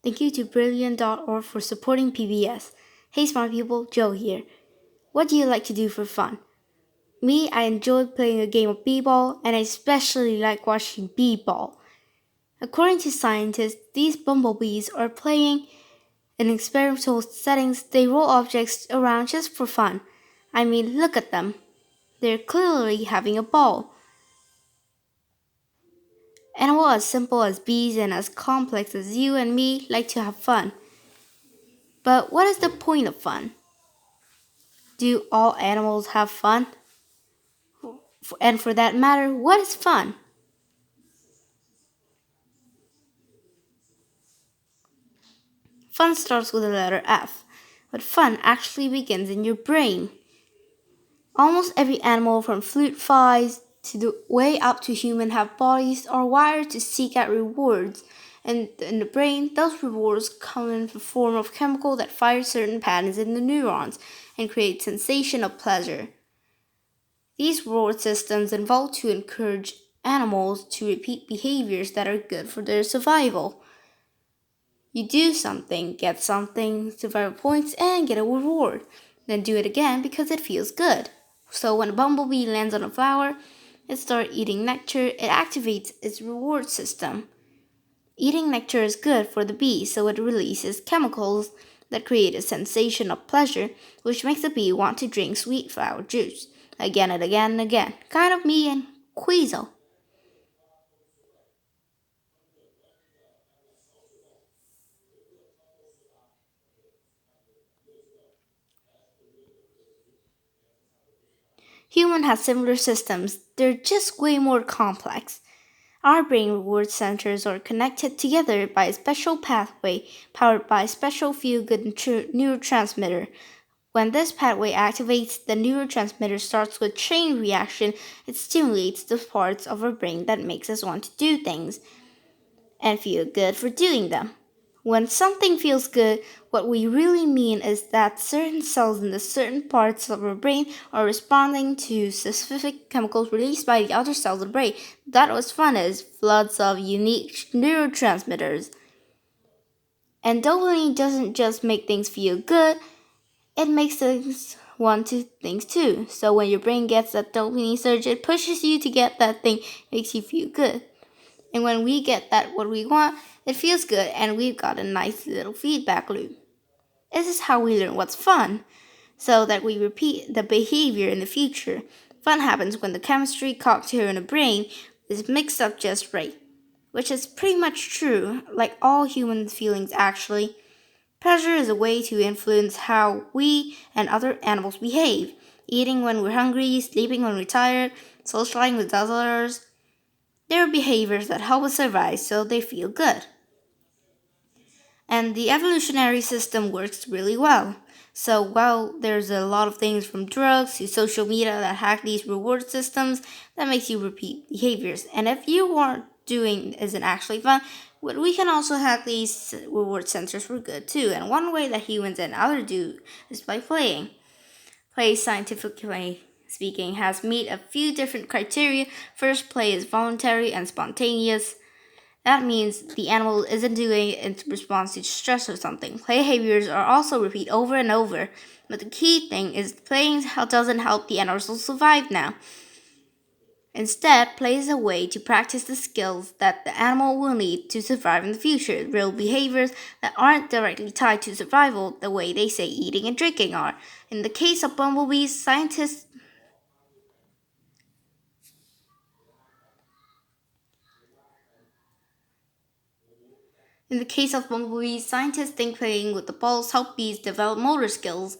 Thank you to Brilliant.org for supporting PBS. Hey smart people, Joe here. What do you like to do for fun? Me, I enjoy playing a game of b-ball, and I especially like watching b-ball. According to scientists, these bumblebees are playing in experimental settings. They roll objects around just for fun. I mean, look at them. They're clearly having a ball. Animals as simple as bees and as complex as you and me like to have fun. But what is the point of fun? Do all animals have fun? And for that matter, what is fun? Fun starts with the letter F, but fun actually begins in your brain. Almost every animal from fruit flies to the way up to human have bodies are wired to seek out rewards. And in the brain, those rewards come in the form of chemical that fire certain patterns in the neurons and create sensation of pleasure. These reward systems evolve to encourage animals to repeat behaviors that are good for their survival. You do something, get something, survival points, and get a reward. Then do it again because it feels good. So when a bumblebee lands on a flower, it starts eating nectar, it activates its reward system. Eating nectar is good for the bee, so it releases chemicals that create a sensation of pleasure, which makes the bee want to drink sweet flower juice again and again and again. Kind of me and Queasel. Human has similar systems, they're just way more complex. Our brain reward centers are connected together by a special pathway powered by a special feel-good neurotransmitter. When this pathway activates, the neurotransmitter starts with chain reaction. It stimulates the parts of our brain that makes us want to do things and feel good for doing them. When something feels good, what we really mean is that certain cells in the certain parts of our brain are responding to specific chemicals released by the other cells of the brain. That was fun is floods of unique neurotransmitters. And dopamine doesn't just make things feel good, it makes us want to things too. So when your brain gets that dopamine surge, it pushes you to get that thing, makes you feel good. And when we get that what we want, it feels good and we've got a nice little feedback loop. This is how we learn what's fun, so that we repeat the behavior in the future. Fun happens when the chemistry cocktail in the brain is mixed up just right, which is pretty much true, like all human feelings actually. Pleasure is a way to influence how we and other animals behave. Eating when we're hungry, sleeping when we're tired, socializing with others. There are behaviors that help us survive so they feel good. And the evolutionary system works really well. So while there's a lot of things from drugs to social media that hack these reward systems, that makes you repeat behaviors. And if you aren't doing isn't actually fun, we can also hack these reward sensors for good too. And one way that humans and others do is by playing. Play, scientifically speaking, has met a few different criteria. First, play is voluntary and spontaneous. That means the animal isn't doing it in response to stress or something. Play behaviors are also repeat over and over, but the key thing is playing doesn't help the animals survive now. Instead, play is a way to practice the skills that the animal will need to survive in the future, real behaviors that aren't directly tied to survival the way they say eating and drinking are. In the case of bumblebees, scientists think playing with the balls help bees develop motor skills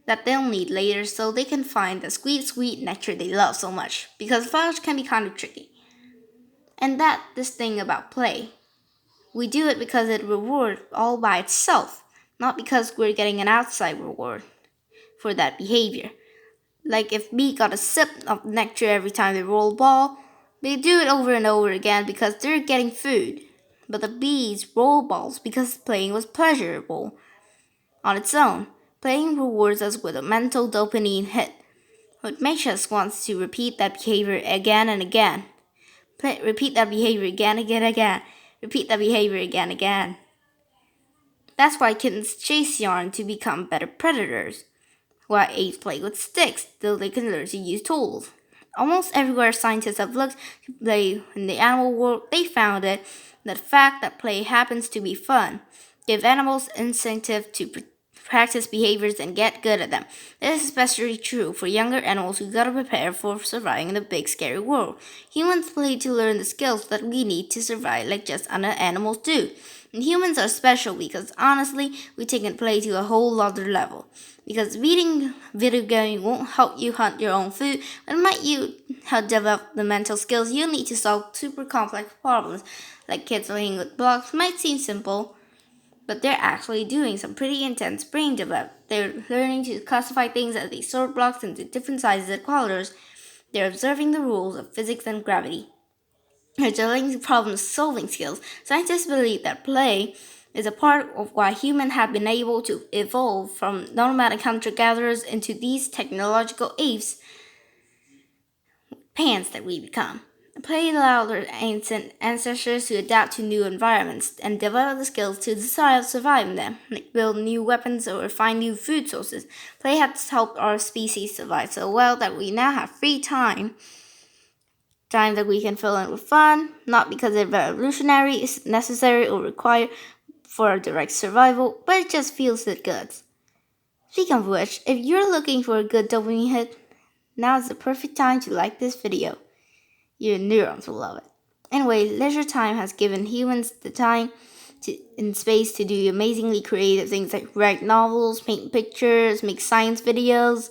that they'll need later so they can find the sweet nectar they love so much, because flowers can be kind of tricky. And that this thing about play. We do it because it rewards all by itself, not because we're getting an outside reward for that behavior. Like if bee got a sip of nectar every time they roll a ball, they do it over and over again because they're getting food. But the bees roll balls because playing was pleasurable on its own. Playing rewards us with a mental dopamine hit, which makes us want to repeat that behavior again and again. Repeat that behavior again, again, again. Repeat that behavior again, again. That's why kittens chase yarn to become better predators, while apes play with sticks so they can learn to use tools. Almost everywhere scientists have looked to play in the animal world, they found it the fact that play happens to be fun, give animals incentive to practice behaviors and get good at them. This is especially true for younger animals who gotta prepare for surviving in the big scary world. Humans play to learn the skills that we need to survive like just other animals do. And humans are special because honestly, we take play to a whole other level. Because beating video gaming won't help you hunt your own food, but might you help develop the mental skills you need to solve super complex problems. Like kids playing with blocks might seem simple, but they're actually doing some pretty intense brain development. They're learning to classify things as they sort blocks into different sizes and colors. They're observing the rules of physics and gravity. They're developing problem solving skills. Scientists believe that play is a part of why humans have been able to evolve from nomadic hunter gatherers into these technological apes pants that we become. Play allowed our ancient ancestors to adapt to new environments and develop the skills to survive in them, like build new weapons or find new food sources. Play has helped our species survive so well that we now have free time that we can fill in with fun, not because it's revolutionary, is necessary, or required for our direct survival, but it just feels good. Speaking of which, if you're looking for a good dopamine hit, now is the perfect time to like this video. Your neurons will love it. Anyway, leisure time has given humans the time and space to do amazingly creative things like write novels, paint pictures, make science videos,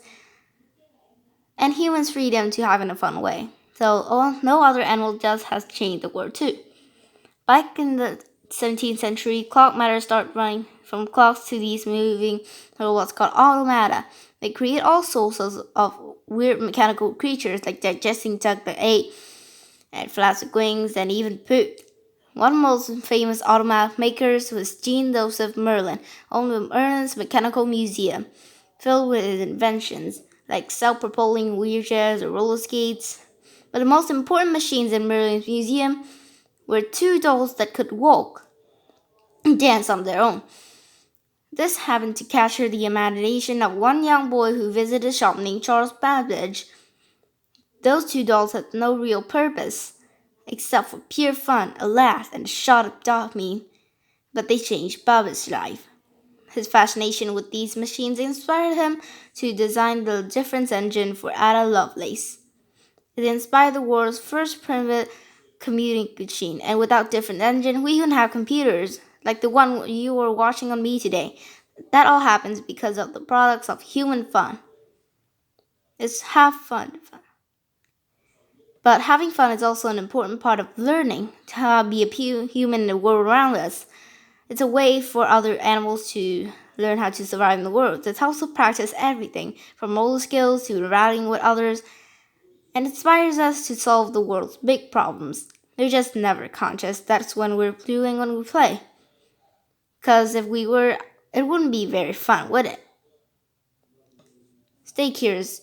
and humans freedom to have in a fun way. So no other animal just has changed the world too. Back in the 17th century, clock matter started running from clocks to these moving to what's called automata. They create all sorts of weird mechanical creatures like digesting duck that ate, and flaps with wings, and even pooped. One of the most famous automata makers was Jean Joseph Merlin, owned the Merlin's Mechanical Museum, filled with his inventions like self-propelling wheelchairs or roller skates. But the most important machines in Merlin's museum were two dolls that could walk and dance on their own. This happened to capture the imagination of one young boy who visited a shop named Charles Babbage. Those two dolls had no real purpose, except for pure fun, a laugh, and a shot of dopamine, but they changed Babbage's life. His fascination with these machines inspired him to design the difference engine for Ada Lovelace. It inspired the world's first primitive computing machine, and without different engine, we wouldn't have computers like the one you are watching on me today. That all happens because of the products of human fun. It's have fun. But having fun is also an important part of learning to how to be a human in the world around us. It's a way for other animals to learn how to survive in the world. It helps us practice everything from motor skills to rallying with others, and inspires us to solve the world's big problems. We're just never conscious that's when we're doing when we play. Because if we were, it wouldn't be very fun, would it? Stay curious